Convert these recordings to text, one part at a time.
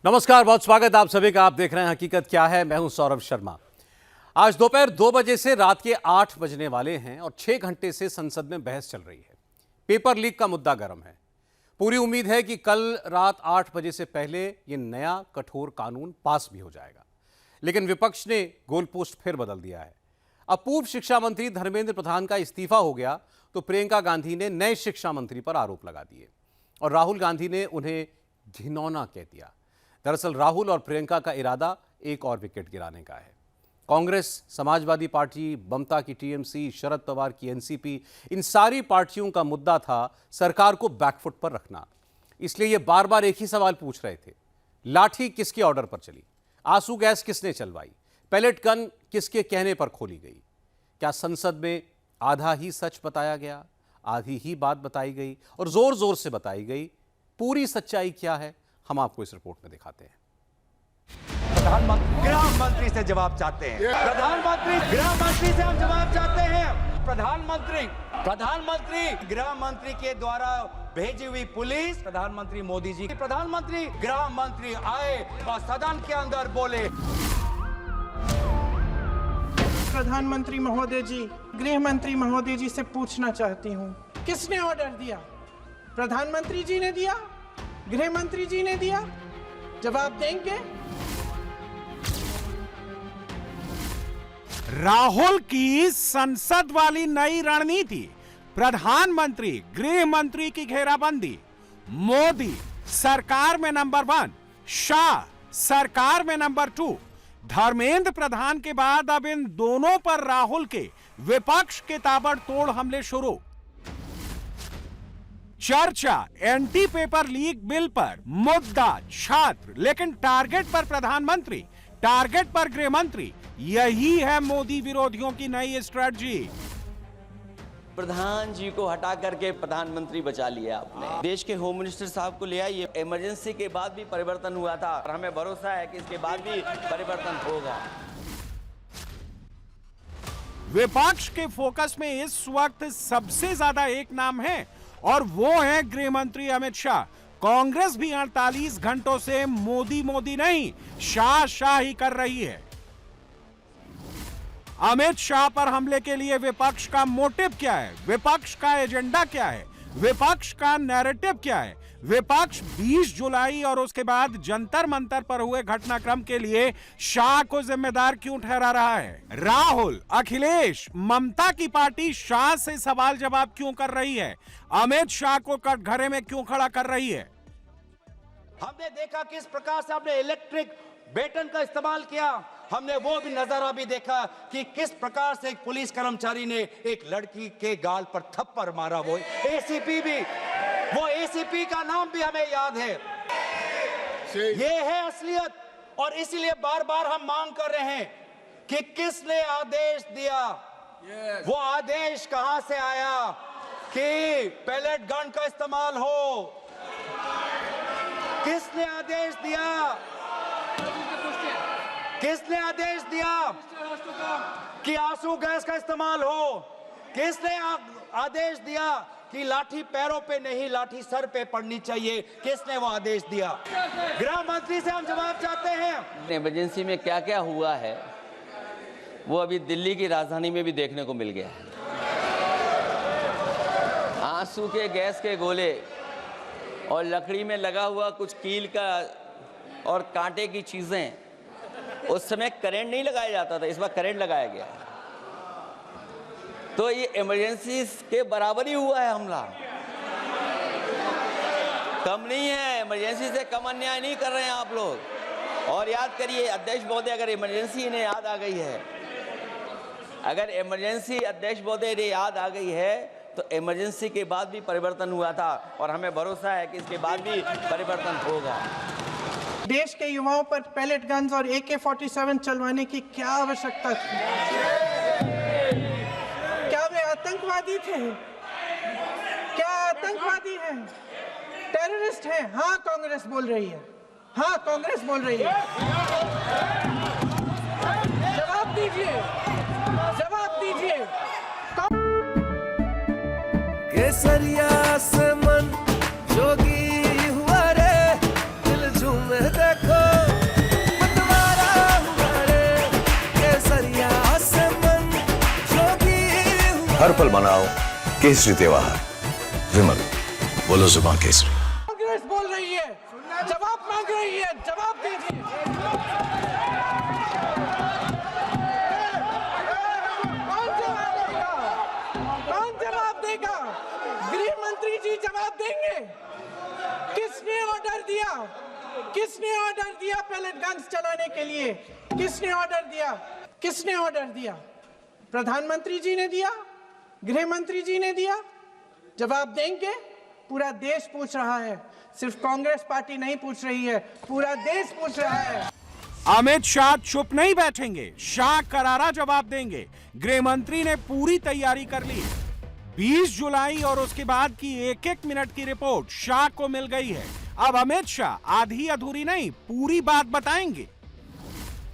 नमस्कार, बहुत स्वागत आप सभी का। आप देख रहे हैं हकीकत क्या है। मैं हूं सौरभ शर्मा। आज दोपहर 2 बजे से रात के 8 बजने वाले हैं और 6 घंटे से संसद में बहस चल रही है। पेपर लीक का मुद्दा गर्म है। पूरी उम्मीद है कि कल रात 8 बजे से पहले ये नया कठोर कानून पास भी हो जाएगा, लेकिन विपक्ष ने गोलपोस्ट फिर बदल दिया है। अब पूर्व शिक्षा मंत्री धर्मेंद्र प्रधान का इस्तीफा हो गया तो प्रियंका गांधी ने नए शिक्षा मंत्री पर आरोप लगा दिए और राहुल गांधी ने उन्हें घिनौना कह दिया। दरअसल राहुल और प्रियंका का इरादा एक और विकेट गिराने का है। कांग्रेस, समाजवादी पार्टी, ममता की टीएमसी, शरद पवार की एनसीपी, इन सारी पार्टियों का मुद्दा था सरकार को बैकफुट पर रखना। इसलिए ये बार बार एक ही सवाल पूछ रहे थे, लाठी किसके ऑर्डर पर चली, आंसू गैस किसने चलवाई, पैलेट गन किसके कहने पर खोली गई। क्या संसद में आधा ही सच बताया गया, आधी ही बात बताई गई और जोर जोर से बताई गई? पूरी सच्चाई क्या है, हम आपको इस रिपोर्ट में दिखाते हैं। प्रधानमंत्री गृह मंत्री से जवाब चाहते हैं। प्रधानमंत्री गृह मंत्री से हम जवाब चाहते हैं। प्रधानमंत्री गृह मंत्री के द्वारा भेजी हुई पुलिस, प्रधानमंत्री मोदी जी, प्रधानमंत्री गृह मंत्री आए और सदन के अंदर बोले। प्रधानमंत्री महोदय जी, गृह मंत्री महोदय जी से पूछना चाहती हूँ, किसने ऑर्डर दिया? प्रधानमंत्री जी ने दिया? गृह मंत्री जी ने दिया? जवाब देंगे? राहुल की संसद वाली नई रणनीति, प्रधानमंत्री गृह मंत्री की घेराबंदी, मोदी सरकार में नंबर 1, शाह सरकार में नंबर 2, धर्मेंद्र प्रधान के बाद अब इन दोनों पर राहुल के विपक्ष के ताबड़तोड़ हमले शुरू। चर्चा एंटी पेपर लीक बिल पर, मुद्दा छात्र, लेकिन टारगेट पर प्रधानमंत्री, टारगेट पर गृह मंत्री। यही है मोदी विरोधियों की नई स्ट्रेटजी। प्रधान जी को हटा करके प्रधानमंत्री बचा लिया आपने। देश के होम मिनिस्टर साहब को ले आइए। इमरजेंसी के बाद भी परिवर्तन हुआ था और हमें भरोसा है कि इसके बाद भी परिवर्तन होगा। विपक्ष के फोकस में इस वक्त सबसे ज्यादा एक नाम है और वो है गृह मंत्री अमित शाह। कांग्रेस भी 48 घंटों से मोदी मोदी नहीं, शाह शाह ही कर रही है। अमित शाह पर हमले के लिए विपक्ष का मोटिव क्या है, विपक्ष का एजेंडा क्या है, विपक्ष का नैरेटिव क्या है? विपक्ष 20 जुलाई और उसके बाद जंतर मंतर पर हुए घटनाक्रम के लिए शाह को जिम्मेदार क्यों ठहरा रहा है? राहुल, अखिलेश, ममता की पार्टी शाह से सवाल जवाब क्यों कर रही है? अमित शाह को कटघरे में क्यों खड़ा कर रही है? हमने देखा किस प्रकार से आपने इलेक्ट्रिक बेटन का इस्तेमाल किया। हमने वो भी नजारा भी देखा कि किस प्रकार से एक पुलिस कर्मचारी ने एक लड़की के गाल पर थप्पड़ मारा। वो एसीपी भी, वो एसीपी का नाम भी हमें याद है। ये है असलियत और इसीलिए बार बार हम मांग कर रहे हैं कि किसने आदेश दिया, वो आदेश कहां से आया कि पैलेट गन का इस्तेमाल हो? किसने आदेश दिया? किसने आदेश दिया कि आंसू गैस का इस्तेमाल हो? किसने आदेश दिया कि लाठी पैरों पे नहीं, लाठी सर पे पड़नी चाहिए? किसने वो आदेश दिया? गृह मंत्री से हम जवाब चाहते हैं। इमरजेंसी में क्या क्या हुआ है वो अभी दिल्ली की राजधानी में भी देखने को मिल गया है। आंसू के गैस के गोले और लकड़ी में लगा हुआ कुछ कील का और कांटे की चीजें, उस समय करंट नहीं लगाया जाता था, इस बार करंट लगाया गया। तो ये इमरजेंसी के बराबर ही हुआ है हमला, कम नहीं है। इमरजेंसी से कम अन्याय नहीं कर रहे हैं आप लोग। और याद करिए अध्यक्ष महोदय, अगर इमरजेंसी इन्हें याद आ गई है, अगर इमरजेंसी अध्यक्ष महोदय इन्हें याद आ गई है तो इमरजेंसी के बाद भी परिवर्तन हुआ था और हमें भरोसा है कि इसके बाद भी परिवर्तन होगा। देश के युवाओं पर पैलेट गन्स और AK-47 चलवाने की क्या आवश्यकता थी? क्या वे आतंकवादी थे? क्या आतंकवादी हैं? टेररिस्ट हैं? हाँ, कांग्रेस बोल रही है। हाँ, कांग्रेस बोल रही है। जवाब दीजिए, जवाब दीजिए। केसरिया से मन जोगी हुआ रे, दिल झूमे देखो हर पल मनाओ केसरी त्योहार। विमल, बोलो जुबान केसरी। कांग्रेस बोल रही है, जवाब मांग रही है, जवाब दीजिए। कौन जवाब देगा? गृह मंत्री जी जवाब देंगे। किसने ऑर्डर दिया? किसने ऑर्डर दिया पैलेट गन्स चलाने के लिए? किसने ऑर्डर दिया? किसने ऑर्डर दिया? प्रधानमंत्री जी ने दिया? गृह मंत्री जी ने दिया? जवाब देंगे। पूरा देश पूछ रहा है, सिर्फ कांग्रेस पार्टी नहीं पूछ रही है, पूरा देश पूछ रहा है। अमित शाह चुप नहीं बैठेंगे, शाह करारा जवाब देंगे। गृह मंत्री ने पूरी तैयारी कर ली। 20 जुलाई और उसके बाद की एक एक मिनट की रिपोर्ट शाह को मिल गई है। अब अमित शाह आधी अधूरी नहीं, पूरी बात बताएंगे।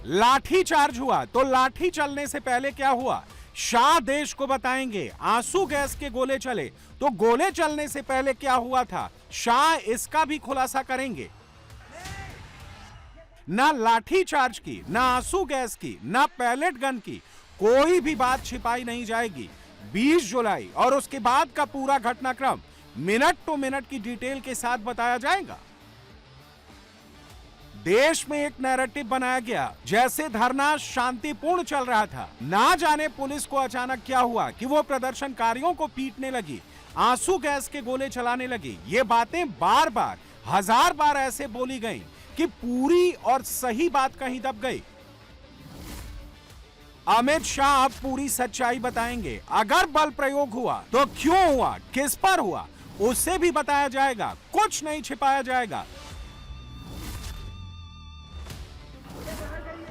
लाठी चार्ज हुआ तो लाठी चलने से पहले क्या हुआ, शाह देश को बताएंगे। आंसू गैस के गोले चले तो गोले चलने से पहले क्या हुआ था, शाह इसका भी खुलासा करेंगे। ना लाठी चार्ज की, ना आंसू गैस की, ना पैलेट गन की, कोई भी बात छिपाई नहीं जाएगी। 20 जुलाई और उसके बाद का पूरा घटनाक्रम मिनट टू मिनट की डिटेल के साथ बताया जाएगा। देश में एक नैरेटिव बनाया गया जैसे धरना शांतिपूर्ण चल रहा था। ना जाने पुलिस को अचानक क्या हुआ कि वो प्रदर्शनकारियों को पीटने लगी, आंसू गैस के गोले चलाने लगी। ये बातें बार बार, हजार बार ऐसे बोली गई कि पूरी और सही बात कहीं दब गई। अमित शाह अब पूरी सच्चाई बताएंगे। अगर बल प्रयोग हुआ तो क्यों हुआ, किस पर हुआ, उससे भी बताया जाएगा। कुछ नहीं छिपाया जाएगा।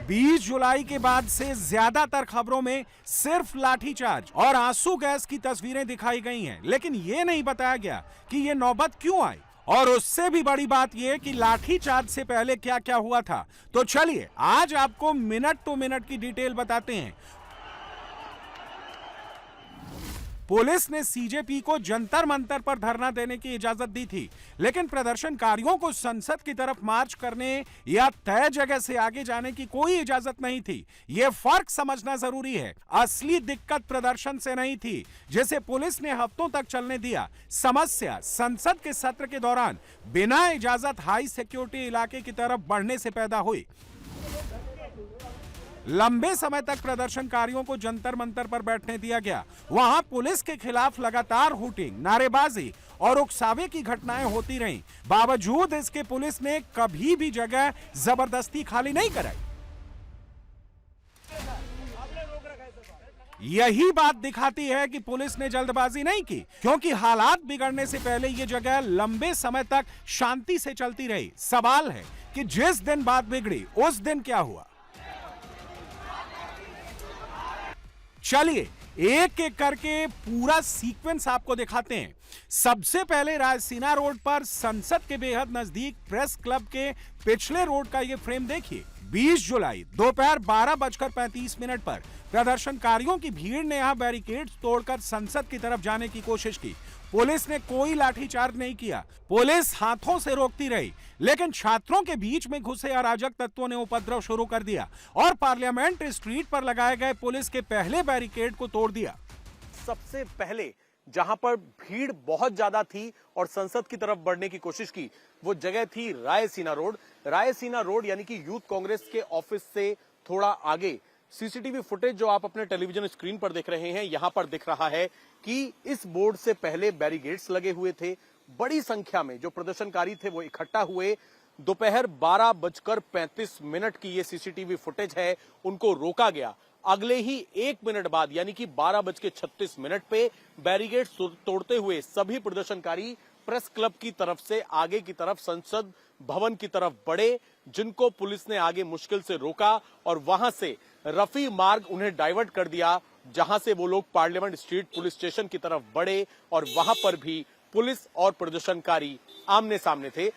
20 जुलाई के बाद से ज्यादातर खबरों में सिर्फ लाठीचार्ज और आंसू गैस की तस्वीरें दिखाई गई हैं, लेकिन यह नहीं बताया गया कि यह नौबत क्यों आई। और उससे भी बड़ी बात यह कि लाठीचार्ज से पहले क्या क्या हुआ था। तो चलिए आज आपको मिनट टू मिनट की डिटेल बताते हैं। पुलिस ने सीजेपी को जंतर मंतर पर धरना देने की इजाजत दी थी, लेकिन प्रदर्शनकारियों को संसद की तरफ मार्च करने या तय जगह से आगे जाने की कोई इजाजत नहीं थी। यह फर्क समझना जरूरी है। असली दिक्कत प्रदर्शन से नहीं थी, जिसे पुलिस ने हफ्तों तक चलने दिया। समस्या संसद के सत्र के दौरान बिना इजाजत हाई सिक्योरिटी इलाके की तरफ बढ़ने से पैदा हुई। लंबे समय तक प्रदर्शनकारियों को जंतर मंतर पर बैठने दिया गया। वहां पुलिस के खिलाफ लगातार हुटिंग, नारेबाजी और उकसावे की घटनाएं होती रहीं। बावजूद इसके पुलिस ने कभी भी जगह जबरदस्ती खाली नहीं कराई। यही बात दिखाती है कि पुलिस ने जल्दबाजी नहीं की, क्योंकि हालात बिगड़ने से पहले यह जगह लंबे समय तक शांति से चलती रही। सवाल है कि जिस दिन बात बिगड़ी उस दिन क्या हुआ। चलिए एक एक करके पूरा सीक्वेंस आपको दिखाते हैं। सबसे पहले रायसीना रोड पर संसद के बेहद नजदीक प्रेस क्लब के पिछले रोड का यह फ्रेम देखिए। 20 जुलाई दोपहर 12:35 पर प्रदर्शनकारियों की भीड़ ने यहां बैरिकेड्स तोड़कर संसद की तरफ जाने की कोशिश की। पुलिस ने कोई लाठीचार्ज नहीं किया, पुलिस हाथों से रोकती रही, लेकिन छात्रों के बीच में घुसे अराजक तत्वों ने उपद्रव शुरू कर दिया और पार्लियामेंट स्ट्रीट पर लगाए गए पुलिस के पहले बैरिकेड को तोड़ दिया। सबसे पहले जहां पर भीड़ बहुत ज्यादा थी और संसद की तरफ बढ़ने की कोशिश की, वो जगह थी रायसीना रोड। रायसीना रोड यानी कि यूथ कांग्रेस के ऑफिस से थोड़ा आगे। सीसीटीवी फुटेज जो आप अपने टेलीविजन स्क्रीन पर देख रहे हैं, यहां पर दिख रहा है कि इस बोर्ड से पहले बैरिकेड्स लगे हुए थे। बड़ी संख्या में जो प्रदर्शनकारी थे वो इकट्ठा हुए। दोपहर 12:35 की ये सीसीटीवी फुटेज है, उनको रोका गया। अगले ही 1 मिनट बाद यानी कि 12:36 पे बैरिकेड तोड़ते हुए सभी प्रदर्शनकारी प्रेस क्लब की तरफ से आगे की तरफ संसद भवन की तरफ बढ़े, जिनको पुलिस ने आगे मुश्किल से रोका और वहां से रफी मार्ग उन्हें डाइवर्ट कर दिया, जहां से वो लोग पार्लियामेंट स्ट्रीट पुलिस स्टेशन की तरफ बढ़े और वहां पर भी पुलिस और प्रदर्शनकारी आमने सामने थे।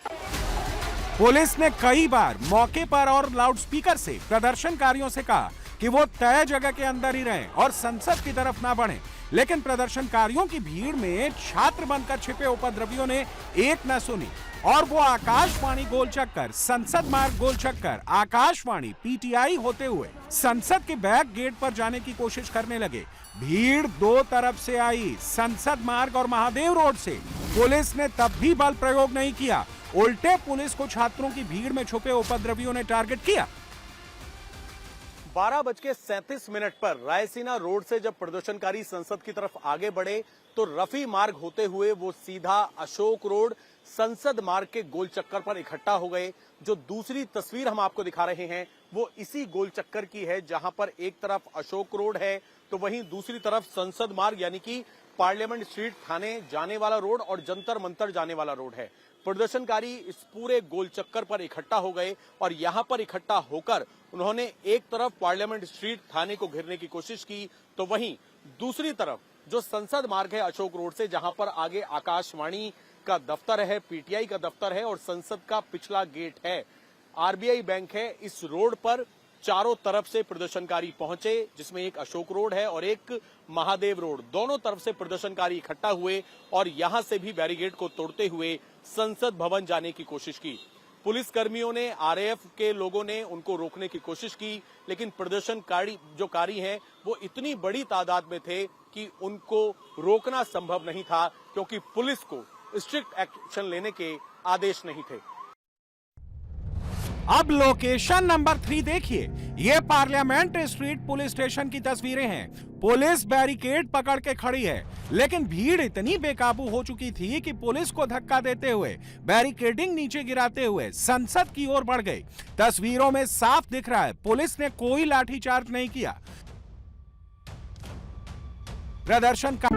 पुलिस ने कई बार मौके पर और लाउडस्पीकर से प्रदर्शनकारियों से कहा कि वो तय जगह के अंदर ही रहें और संसद की तरफ ना बढ़ें, लेकिन प्रदर्शनकारियों की भीड़ में छात्र बनकर छिपे उपद्रवियों ने एक न सुनी और वो आकाशवाणी गोल चक्कर, संसद मार्ग गोल चक्कर, आकाशवाणी, पीटीआई होते हुए संसद के बैक गेट पर जाने की कोशिश करने लगे। भीड़ दो तरफ से आई, संसद मार्ग और महादेव रोड से। पुलिस ने तब भी बल प्रयोग नहीं किया, उल्टे पुलिस को छात्रों की भीड़ में छुपे उपद्रवियों ने टारगेट किया। 12:37 पर रायसीना रोड से जब प्रदर्शनकारी संसद की तरफ आगे बढ़े तो रफी मार्ग होते हुए वो सीधा अशोक रोड, संसद मार्ग के गोल चक्कर पर इकट्ठा हो गए। जो दूसरी तस्वीर हम आपको दिखा रहे हैं वो इसी गोल चक्कर की है, जहां पर एक तरफ अशोक रोड है तो वहीं दूसरी तरफ संसद मार्ग यानी कि पार्लियामेंट स्ट्रीट थाने जाने वाला रोड और जंतर मंतर जाने वाला रोड है। प्रदर्शनकारी इस पूरे गोल चक्कर पर इकट्ठा हो गए और यहां पर इकट्ठा होकर उन्होंने एक तरफ पार्लियामेंट स्ट्रीट थाने को घेरने की कोशिश की तो वहीं दूसरी तरफ जो संसद मार्ग है अशोक रोड से, जहां पर आगे आकाशवाणी का दफ्तर है, पीटीआई का दफ्तर है और संसद का पिछला गेट है, आरबीआई बैंक है, इस रोड पर चारों तरफ से प्रदर्शनकारी पहुंचे, जिसमें एक अशोक रोड है और एक महादेव रोड। दोनों तरफ से प्रदर्शनकारी इकट्ठा हुए और यहां से भी बैरिकेड को तोड़ते हुए संसद भवन जाने की कोशिश की। पुलिस कर्मियों ने, आरएएफ के लोगों ने उनको रोकने की कोशिश की, लेकिन प्रदर्शनकारी हैं वो इतनी बड़ी तादाद में थे कि उनको रोकना संभव नहीं था, क्योंकि पुलिस को स्ट्रिक्ट एक्शन लेने के आदेश नहीं थे। अब लोकेशन नंबर 3 देखिए, ये पार्लियामेंट स्ट्रीट पुलिस स्टेशन की तस्वीरें हैं। पुलिस बैरिकेड पकड़ के खड़ी है, लेकिन भीड़ इतनी बेकाबू हो चुकी थी कि पुलिस को धक्का देते हुए, बैरिकेडिंग नीचे गिराते हुए संसद की ओर बढ़ गई। तस्वीरों में साफ दिख रहा है पुलिस ने कोई लाठीचार्ज नहीं किया। प्रदर्शन का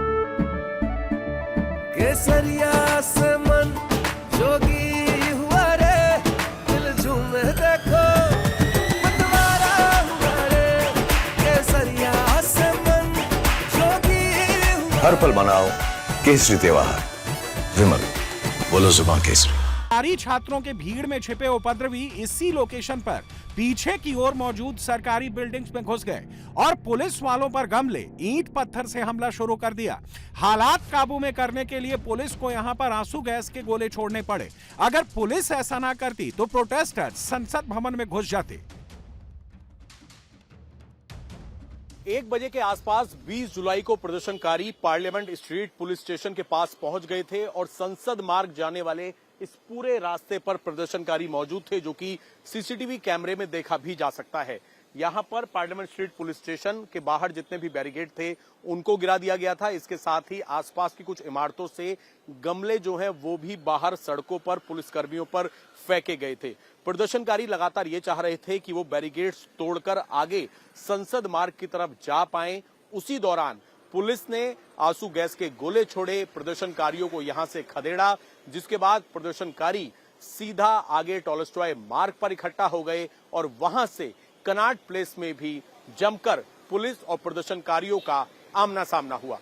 केसरिया से मन जोगी हुआ रे, दिल झूमे देखो मतवारा हुआ रे, केसरिया से मन जोगी हुआ। हर पल मनाओ केसरी त्योहार, विमल बोलो जुबान केसरी। सारी छात्रों के भीड़ में छिपे उपद्रवी इसी लोकेशन पर पीछे की ओर मौजूद सरकारी बिल्डिंग्स में घुस गए और पुलिस वालों पर गमले, ईंट पत्थर से हमला शुरू कर दिया। हालात काबू में करने के लिए पुलिस को यहां पर आंसू गैस के गोले छोड़ने पड़े। अगर पुलिस ऐसा ना करती तो प्रोटेस्टर्स संसद भवन में घुस जाते। 1 बजे के आसपास 20 जुलाई को प्रदर्शनकारी पार्लियामेंट स्ट्रीट पुलिस स्टेशन के पास पहुंच गए थे और संसद मार्ग जाने वाले इस पूरे रास्ते पर प्रदर्शनकारी मौजूद थे, जो कि सीसीटीवी कैमरे में देखा भी जा सकता है। यहां पर पार्लियामेंट स्ट्रीट पुलिस स्टेशन के बाहर जितने भी बैरिकेड थे उनको गिरा दिया गया था। इसके साथ ही आसपास की कुछ इमारतों से गमले जो हैं वो भी बाहर सड़कों पर पुलिसकर्मियों पर फेंके गए थे। प्रदर्शनकारी लगातार ये चाह रहे थे कि वो बैरिकेड्स तोड़कर आगे संसद मार्ग की तरफ जा पाएं। उसी दौरान पुलिस ने आंसू गैस के गोले छोड़े, प्रदर्शनकारियों को यहां से खदेड़ा, जिसके बाद प्रदर्शनकारी सीधा आगे टॉलस्टॉय मार्ग पर इकट्ठा हो गए और वहां से कनाट प्लेस में भी जमकर पुलिस और प्रदर्शनकारियों का आमना सामना हुआ।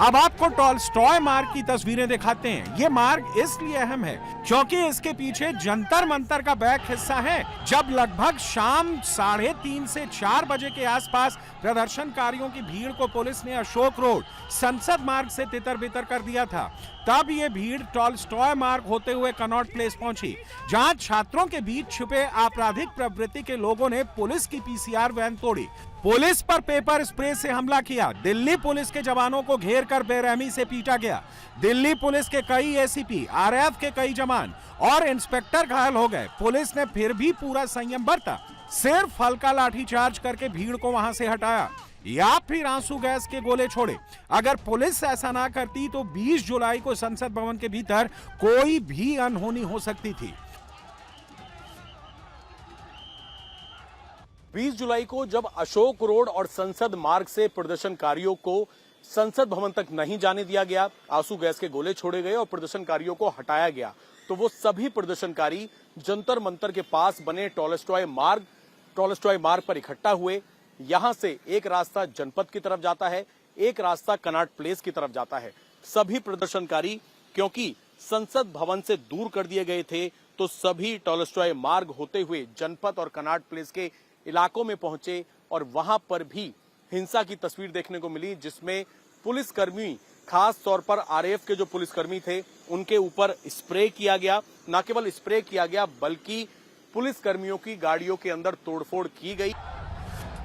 अब आपको टॉलस्टॉय मार्ग की तस्वीरें दिखाते हैं। ये मार्ग इसलिए अहम है क्योंकि इसके पीछे जंतर मंतर का बैक हिस्सा है। जब लगभग शाम 3:30 से 4 बजे के आसपास प्रदर्शनकारियों की भीड़ को पुलिस ने अशोक रोड, संसद मार्ग से तितर बितर कर दिया था, तब ये भीड़ टॉलस्टॉय मार्ग होते हुए कनॉट प्लेस पहुंची, जहां छात्रों के बीच छुपे आपराधिक प्रवृत्ति के लोगों ने पुलिस की पीसीआर वैन तोड़ी, पुलिस पर पेपर स्प्रे से हमला किया। दिल्ली पुलिस के जवानों को घेर कर बेरहमी से पीटा गया। दिल्ली पुलिस के कई एसीपी, आरएएफ के कई जवान और इंस्पेक्टर घायल हो गए। पुलिस ने फिर भी पूरा संयम बरता, सिर्फ हल्का लाठीचार्ज करके भीड़ को वहां से हटाया या फिर आंसू गैस के गोले छोड़े। अगर पुलिस ऐसा ना करती तो 20 जुलाई को संसद भवन के भीतर कोई भी अनहोनी हो सकती थी। 20 जुलाई को जब अशोक रोड और संसद मार्ग से प्रदर्शनकारियों को संसद भवन तक नहीं जाने दिया गया, आंसू गैस के गोले छोड़े गए और प्रदर्शनकारियों को हटाया गया, तो वो सभी प्रदर्शनकारी जंतर मंतर के पास बने टॉलस्टॉय मार्ग पर इकट्ठा हुए। यहां से एक रास्ता जनपद की तरफ जाता है, एक रास्ता कनाट प्लेस की तरफ जाता है। सभी प्रदर्शनकारी क्योंकि संसद भवन से दूर कर दिए गए थे, तो सभी टॉलस्टॉय मार्ग होते हुए जनपद और कनाट प्लेस के इलाकों में पहुंचे और वहां पर भी हिंसा की तस्वीर देखने को मिली, जिसमें पुलिसकर्मी, खास तौर पर आरएएफ के जो पुलिसकर्मी थे, उनके ऊपर स्प्रे किया गया। न केवल स्प्रे किया गया बल्कि पुलिसकर्मियों की गाड़ियों के अंदर तोड़फोड़ की गई।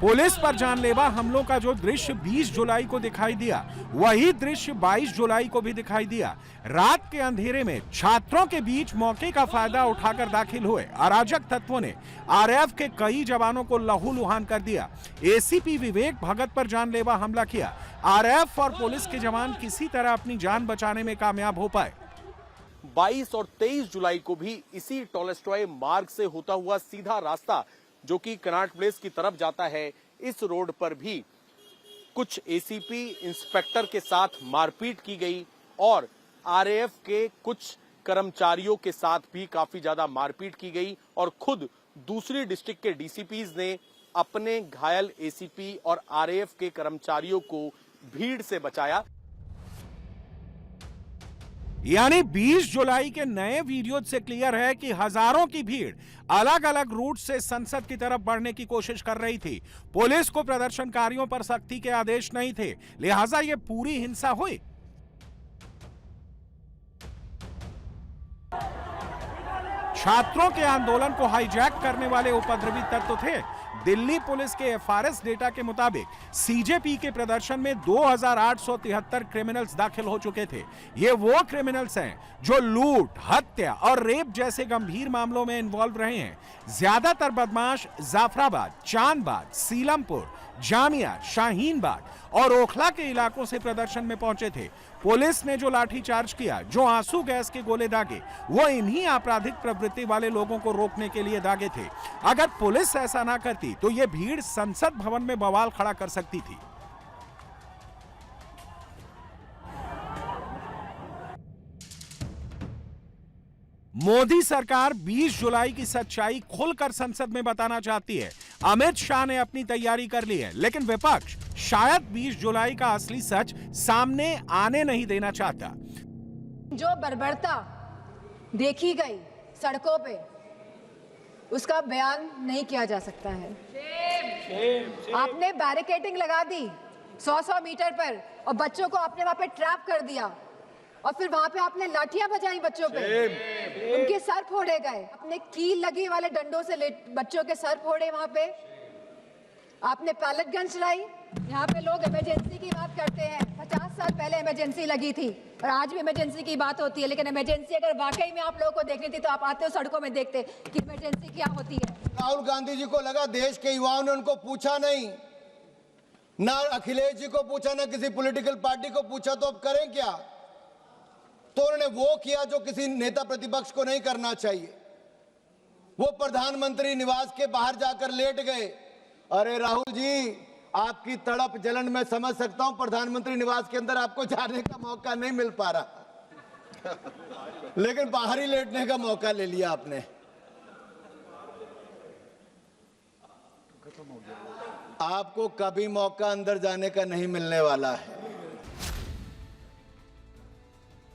पुलिस पर जानलेवा हमलों का जो दृश्य 20 जुलाई को दिखाई दिया, वही दृश्य 22 जुलाई को भी दिखाई दिया। रात के अंधेरे में छात्रों के बीच मौके का फायदा उठाकर दाखिल हुए अराजक तत्वों ने आरएएफ के कई जवानों को लहूलुहान कर दिया। एसीपी विवेक भगत पर जानलेवा हमला किया। आरएएफ और पुलिस के जवान किसी तरह अपनी जान बचाने में कामयाब हो पाए। 22 और 23 जुलाई को भी इसी टॉलस्टॉय मार्ग से होता हुआ सीधा रास्ता जो कि कनॉट प्लेस की तरफ जाता है, इस रोड पर भी कुछ एसीपी इंस्पेक्टर के साथ मारपीट की गई और आरएएफ के कुछ कर्मचारियों के साथ भी काफी ज्यादा मारपीट की गई और खुद दूसरी डिस्ट्रिक्ट के डीसीपीज ने अपने घायल एसीपी और आरएएफ के कर्मचारियों को भीड़ से बचाया। यानी 20 जुलाई के नए वीडियो से क्लियर है कि हजारों की भीड़ अलग अलग रूट से संसद की तरफ बढ़ने की कोशिश कर रही थी। पुलिस को प्रदर्शनकारियों पर सख्ती के आदेश नहीं थे, लिहाजा यह पूरी हिंसा हुई। छात्रों के आंदोलन को हाईजैक करने वाले उपद्रवी तत्व थे। दिल्ली पुलिस के एफआरएस डेटा के मुताबिक सीजेपी के प्रदर्शन में 2873 क्रिमिनल्स दाखिल हो चुके थे। ये वो क्रिमिनल्स हैं जो लूट, हत्या और रेप जैसे गंभीर मामलों में इन्वॉल्व रहे हैं। ज्यादातर बदमाश जाफराबाद, चांदबाग, सीलमपुर, जामिया, शाहीनबाग और ओखला के इलाकों से प्रदर्शन में पहुंचे थे। पुलिस ने जो लाठीचार्ज किया, जो आंसू गैस के गोले दागे, वो इन्हीं आपराधिक प्रवृत्ति वाले लोगों को रोकने के लिए दागे थे। अगर पुलिस ऐसा ना करती तो ये भीड़ संसद भवन में बवाल खड़ा कर सकती थी। मोदी सरकार 20 जुलाई की सच्चाई खुलकर संसद में बताना चाहती है। अमित शाह ने अपनी तैयारी कर ली है, लेकिन विपक्ष शायद 20 जुलाई का असली सच सामने आने नहीं देना चाहता। जो बर्बरता देखी गई सड़कों पे, उसका बयान नहीं किया जा सकता है। आपने बैरिकेडिंग लगा दी 100-100 मीटर पर और बच्चों को आपने वहां पे ट्रैप कर दिया और फिर वहां पे आपने लाठियां बजाई बच्चों पे, उनके सर फोड़े गए। आपने कील लगी वाले डंडों से बच्चों के सर फोड़े। वहां पे आपने पैलेट गन चलाई। यहाँ पे लोग इमरजेंसी की बात करते हैं। 50 साल पहले इमरजेंसी लगी थी और आज भी इमरजेंसी की बात होती है, लेकिन इमरजेंसी अगर वाकई में आप लोगों को देखनी थी तो आप आते हो सड़कों में देखते कि इमरजेंसी क्या होती है। राहुल गांधी जी को लगा देश के युवाओं ने उनको पूछा नहीं, ना अखिलेश जी को पूछा, ना किसी पॉलिटिकल पार्टी को पूछा, तो अब करें क्या? तो उन्होंने वो किया जो किसी नेता प्रतिपक्ष को नहीं करना चाहिए। वो प्रधानमंत्री निवास के बाहर जाकर लेट गए। अरे राहुल जी, आपकी तड़प जलन मैं समझ सकता हूं, प्रधानमंत्री निवास के अंदर आपको जाने का मौका नहीं मिल पा रहा लेकिन बाहर ही लेटने का मौका ले लिया आपने। आपको कभी मौका अंदर जाने का नहीं मिलने वाला है।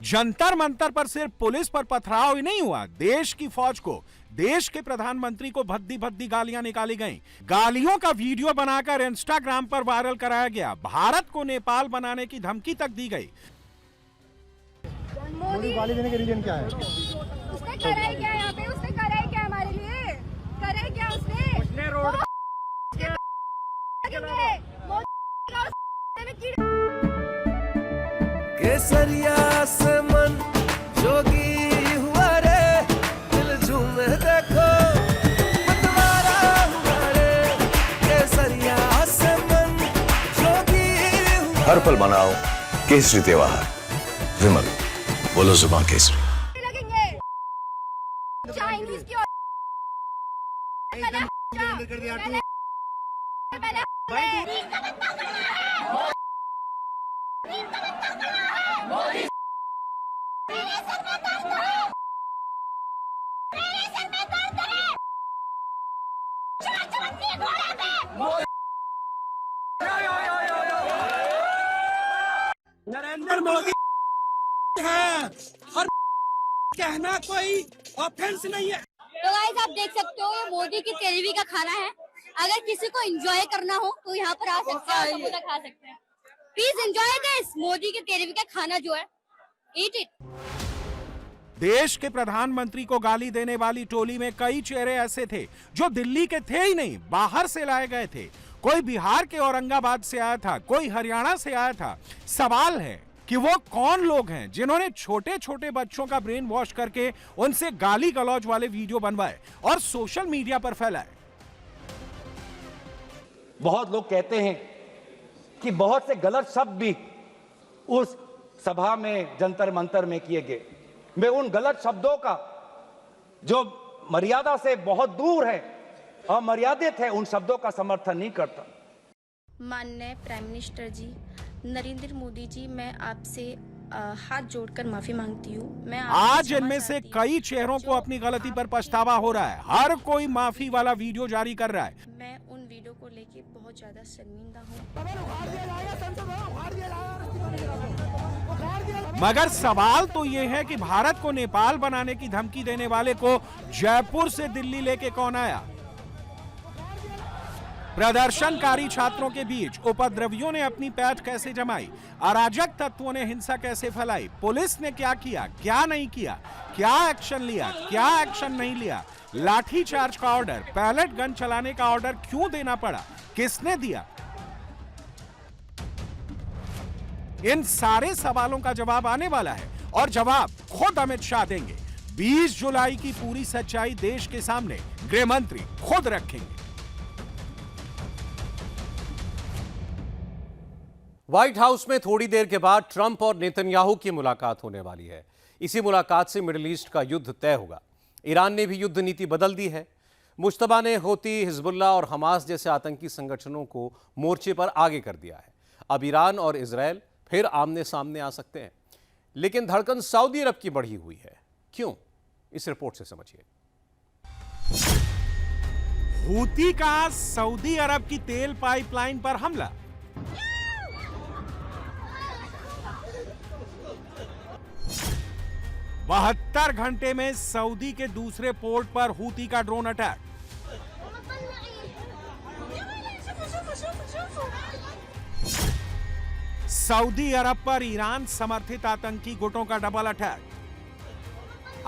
जंतर मंतर पर सिर्फ पुलिस पर पथराव ही नहीं हुआ, देश की फौज को, देश के प्रधानमंत्री को भद्दी भद्दी गालियां निकाली गईं। गालियों का वीडियो बनाकर इंस्टाग्राम पर वायरल कराया गया। भारत को नेपाल बनाने की धमकी तक दी गई। मोदी गाली देने के रीजन क्या है? उसने करा ही क्या यहाँ पे? उसने करा ही क्या हमारे लिए? करा ही क्या उसने रोड केसरिया से मन जोगी हुआ रे, दिल झूमे देखो मतवारा हुआ रे। केसरिया से मन जोगी हुआ। हर पल मनाओ केसरी त्योहार। विमल, बोलो जुबान केसरी। लगेंगे चाइनीज की नरेंद्र मोदी है और कहना कोई ऑफेंस नहीं है। तो गाइस आप देख सकते हो ये मोदी की तेलवी का खाना है अगर किसी को एंजॉय करना हो तो यहाँ पर आ सकते हैं, समोसा खा सकते हैं। प्लीज एंजॉय दिस मोदी के तेरहवीं का खाना जो है, ईट इट। देश के प्रधानमंत्री को गाली देने वाली टोली में कई चेहरे ऐसे थे जो दिल्ली के थे ही नहीं, बाहर से लाए गए थे। कोई बिहार के औरंगाबाद से आया था, कोई हरियाणा से आया था। सवाल है कि वो कौन लोग हैं जिन्होंने छोटे छोटे बच्चों का ब्रेन वॉश करके उनसे गाली गलौज वाले वीडियो बनवाए और सोशल मीडिया पर फैलाए। बहुत लोग कहते हैं कि बहुत से गलत शब्द भी उस सभा में जंतर मंतर में किए गए। मैं उन गलत शब्दों का जो मर्यादा से बहुत दूर है, अमर्यादित है, उन शब्दों का समर्थन नहीं करता। माननीय प्राइम मिनिस्टर जी नरेंद्र मोदी जी, मैं आपसे हाथ जोड़कर माफी मांगती हूँ। मैं आज इनमें से कई चेहरों को अपनी गलती पर पछतावा हो रहा है। हर कोई माफी वाला वीडियो जारी कर रहा है। मैं उन वीडियो को लेके बहुत ज्यादा शर्मिंदा हूँ। मगर सवाल तो ये है कि भारत को नेपाल बनाने की धमकी देने वाले को जयपुर से दिल्ली लेके कौन आया? प्रदर्शनकारी छात्रों के बीच उपद्रवियों ने अपनी पैठ कैसे जमाई? अराजक तत्वों ने हिंसा कैसे फैलाई? पुलिस ने क्या किया, क्या नहीं किया, क्या एक्शन लिया, क्या एक्शन नहीं लिया? लाठीचार्ज का ऑर्डर, पैलेट गन चलाने का ऑर्डर क्यों देना पड़ा, किसने दिया? इन सारे सवालों का जवाब आने वाला है और जवाब खुद अमित शाह देंगे। 20 जुलाई की पूरी सच्चाई देश के सामने गृह मंत्री खुद रखेंगे। व्हाइट हाउस में थोड़ी देर के बाद ट्रंप और नेतन्याहू की मुलाकात होने वाली है। इसी मुलाकात से मिडिल ईस्ट का युद्ध तय होगा। ईरान ने भी युद्ध नीति बदल दी है। मुश्तबा ने होती, हिजबुल्लाह और हमास जैसे आतंकी संगठनों को मोर्चे पर आगे कर दिया है। अब ईरान और इजराइल फिर आमने सामने आ सकते हैं। लेकिन धड़कन सऊदी अरब की बढ़ी हुई है। क्यों? इस रिपोर्ट से समझिए। हूती का सऊदी अरब की तेल पाइपलाइन पर हमला। बहत्तर घंटे में सऊदी के दूसरे पोर्ट पर हूती का ड्रोन अटैक। सऊदी अरब पर ईरान समर्थित आतंकी गुटों का डबल अटैक।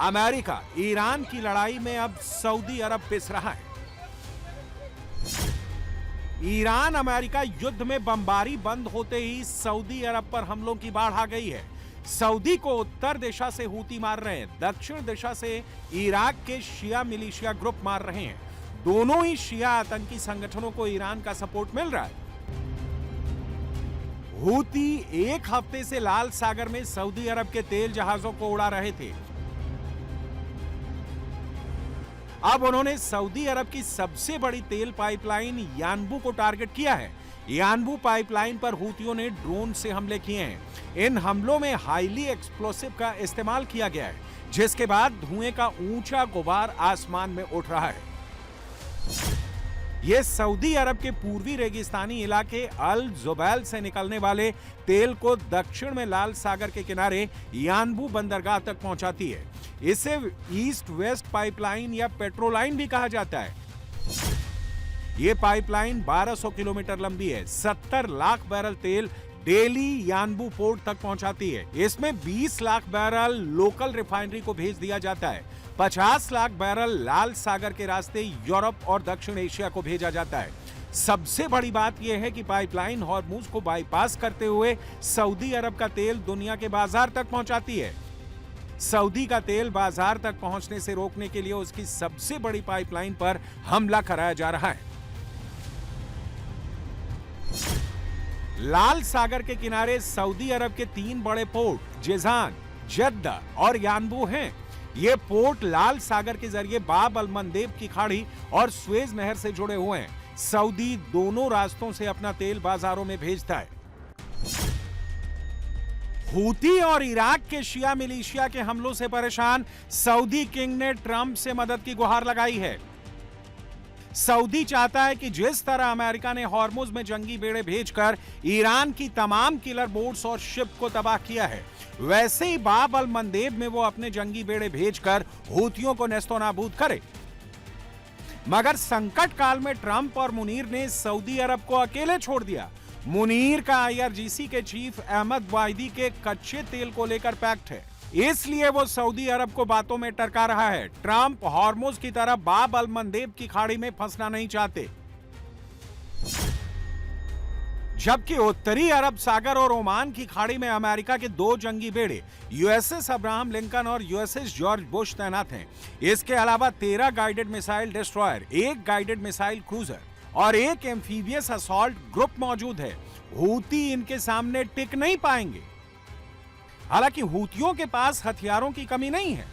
अमेरिका ईरान की लड़ाई में अब सऊदी अरब पिस रहा है। ईरान अमेरिका युद्ध में बमबारी बंद होते ही सऊदी अरब पर हमलों की बाढ़ आ गई है। सऊदी को उत्तर दिशा से हूती मार रहे हैं, दक्षिण दिशा से इराक के शिया मिलिशिया ग्रुप मार रहे हैं। दोनों ही शिया आतंकी संगठनों को ईरान का सपोर्ट मिल रहा है। हूती एक हफ्ते से लाल सागर में सऊदी अरब के तेल जहाजों को उड़ा रहे थे। अब उन्होंने सऊदी अरब की सबसे बड़ी तेल पाइपलाइन यानबू को टारगेट किया है। यानबू पाइपलाइन पर हूतियों ने ड्रोन से हमले किए हैं। इन हमलों में हाईली एक्सप्लोसिव का इस्तेमाल किया गया है, जिसके बाद धुएं का ऊंचा गुबार आसमान में उठ रहा है। यह सऊदी अरब के पूर्वी रेगिस्तानी इलाके अल जुबैल से निकलने वाले तेल को दक्षिण में लाल सागर के किनारे यानबू बंदरगाह तक पहुंचाती है। इसे ईस्ट वेस्ट पाइपलाइन या पेट्रोलाइन भी कहा जाता है। यह पाइपलाइन 1200 किलोमीटर लंबी है। 70 लाख बैरल तेल डेली यानबू पोर्ट तक पहुंचाती है। इसमें 20 लाख बैरल लोकल रिफाइनरी को भेज दिया जाता है। 50 लाख बैरल लाल सागर के रास्ते यूरोप और दक्षिण एशिया को भेजा जाता है। सबसे बड़ी बात यह है कि पाइपलाइन हॉर्मुज को बाईपास करते हुए सऊदी अरब का तेल दुनिया के बाजार तक पहुंचाती है। सऊदी का तेल बाजार तक पहुंचने से रोकने के लिए उसकी सबसे बड़ी पाइपलाइन पर हमला कराया जा रहा है। लाल सागर के किनारे सऊदी अरब के 3 बड़े पोर्ट जिजान, जद्दा और यानबू हैं। ये पोर्ट लाल सागर के जरिए बाब अल मंदेब की खाड़ी और स्वेज नहर से जुड़े हुए हैं। सऊदी दोनों रास्तों से अपना तेल बाजारों में भेजता है। हूती और इराक के शिया मिलिशिया के हमलों से परेशान सऊदी किंग ने ट्रंप से मदद की गुहार लगाई है। सऊदी चाहता है कि जिस तरह अमेरिका ने हॉर्मुज में जंगी बेड़े भेजकर ईरान की तमाम किलर बोट्स और शिप को तबाह किया है, वैसे ही बाब अल मंदेब में वो अपने जंगी बेड़े भेजकर हूतियों को नेस्तोनाबूद करे। मगर संकट काल में ट्रंप और मुनीर ने सऊदी अरब को अकेले छोड़ दिया। मुनीर का IRGC के चीफ अहमद वाहिदी के कच्चे तेल को लेकर पैक्ट है, इसलिए वो सऊदी अरब को बातों में टरका रहा है। ट्रंप हॉर्मुज की तरह बाब अल मंदेब की खाड़ी में फंसना नहीं चाहते, जबकि उत्तरी अरब सागर और ओमान की खाड़ी में अमेरिका के 2 जंगी बेड़े USS अब्राहम लिंकन और USS जॉर्ज बुश तैनात हैं। इसके अलावा 13 guided missile destroyer, 1 guided missile cruiser और 1 एम्फीबियस असॉल्ट ग्रुप मौजूद है। हूती इनके सामने टिक नहीं पाएंगे। हालांकि हूतियों के पास हथियारों की कमी नहीं है,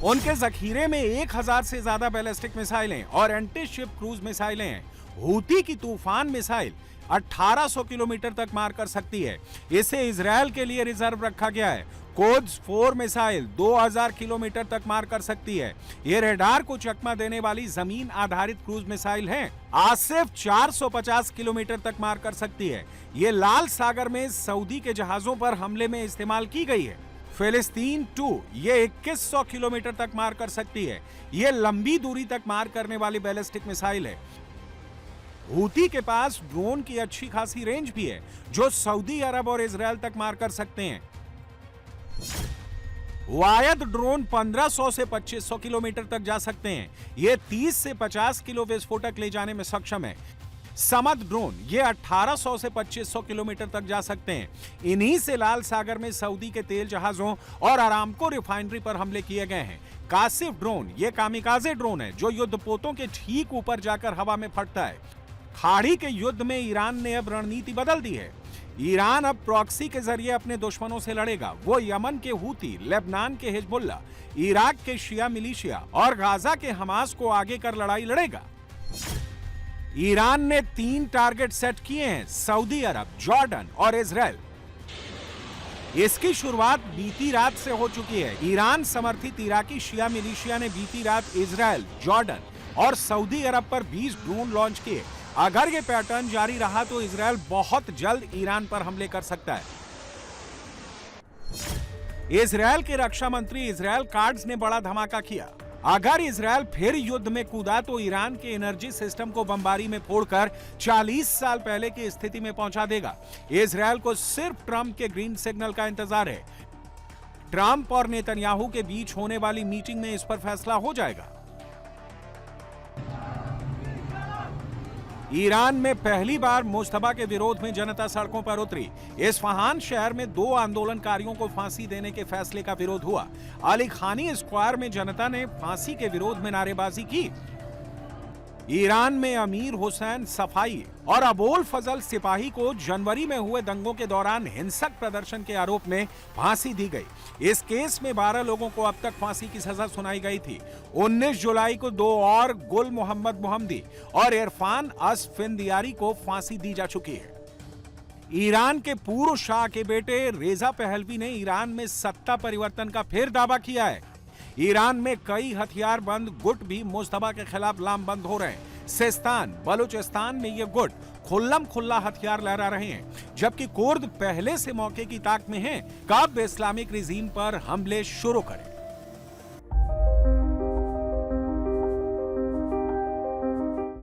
उनके जखीरे में 1000 से ज्यादा बैलिस्टिक मिसाइलें और एंटी शिप क्रूज मिसाइलें हैं। हूती की तूफान मिसाइल 1800 किलोमीटर तक मार कर सकती है। इसे इजराइल के लिए रिजर्व रखा गया है। कोड्स 4 मिसाइल 2000 किलोमीटर तक मार कर सकती है। ये रेडार को चकमा देने वाली जमीन आधारित क्रूज मिसाइल हैं। आसिफ 450 किलोमीटर तक मार कर सकती है। ये लाल सागर में सऊदी के जहाजों पर हमले में इस्तेमाल की गई है। फिलिस्तीन 2 ये 2100 किलोमीटर तक मार कर सकती है। ये लंबी दूरी तक मार करने वाली बैलिस्टिक मिसाइल है। हूती के पास ड्रोन की अच्छी खासी रेंज भी है, जो सऊदी अरब और इजराइल तक मार कर सकते हैं। वायद ड्रोन 1500 से 2500 किलोमीटर तक जा सकते हैं। ये 30 से 50 किलो विस्फोटक ले जाने में सक्षम है। समद ड्रोन ये 1800 से 2500 किलोमीटर तक जा सकते हैं। इन्हीं से लाल सागर में सऊदी के तेल जहाजों और अरामको रिफाइनरी पर हमले किए गए हैं। कासिफ ड्रोन ये कामिकाजे ड्रोन है, जो युद्धपोतों के ठीक ऊपर जाकर हवा में फटता है। खाड़ी के युद्ध में ईरान ने अब रणनीति बदल दी है। ईरान अब प्रॉक्सी के जरिए अपने दुश्मनों से लड़ेगा। वो यमन के हूती, लेबनान के हिजबुल्ला, इराक के शिया मिलिशिया और गाजा के हमास को आगे कर लड़ाई लड़ेगा। ईरान ने 3 टारगेट सेट किए हैं, सऊदी अरब, जॉर्डन और इजराइल। इसकी शुरुआत बीती रात से हो चुकी है। ईरान समर्थित इराकी शिया मिलिशिया ने बीती रात इजराइल, जॉर्डन और सऊदी अरब पर 20 ड्रोन लॉन्च किए। अगर ये पैटर्न जारी रहा तो इजराइल बहुत जल्द ईरान पर हमले कर सकता है। इजराइल के रक्षा मंत्री इजराइल काट्ज ने बड़ा धमाका किया। अगर इजराइल फिर युद्ध में कूदा तो ईरान के एनर्जी सिस्टम को बमबारी में फोड़कर 40 साल पहले की स्थिति में पहुंचा देगा। इजराइल को सिर्फ ट्रंप के ग्रीन सिग्नल का इंतजार है। ट्रंप और नेतन्याहू के बीच होने वाली मीटिंग में इस पर फैसला हो जाएगा। ईरान में पहली बार मुश्तबा के विरोध में जनता सड़कों पर उतरी। इस्फहान शहर में 2 आंदोलनकारियों को फांसी देने के फैसले का विरोध हुआ। अली खानी स्क्वायर में जनता ने फांसी के विरोध में नारेबाजी की। ईरान में अमीर हुसैन सफाई और अबोल फजल सिपाही को जनवरी में हुए दंगों के दौरान हिंसक प्रदर्शन के आरोप में फांसी दी गई। इस केस में 12 लोगों को अब तक फांसी की सजा सुनाई गई थी। 19 जुलाई को 2 और गुल मोहम्मद मोहम्मदी और इरफान असफिंदियारी को फांसी दी जा चुकी है। ईरान के पूर्व शाह के बेटे रेजा पहलवी ने ईरान में सत्ता परिवर्तन का फिर दावा किया है। ईरान में कई हथियार बंद गुट भी मुश्तबा के खिलाफ लामबंद हो रहे हैं। सिस्तान, बलूचिस्तान में ये गुट खुल्लम खुल्ला हथियार लहरा रहे हैं, जबकि कुर्द पहले से मौके की ताक में हैं, कब इस्लामिक रिजीम पर हमले शुरू करें।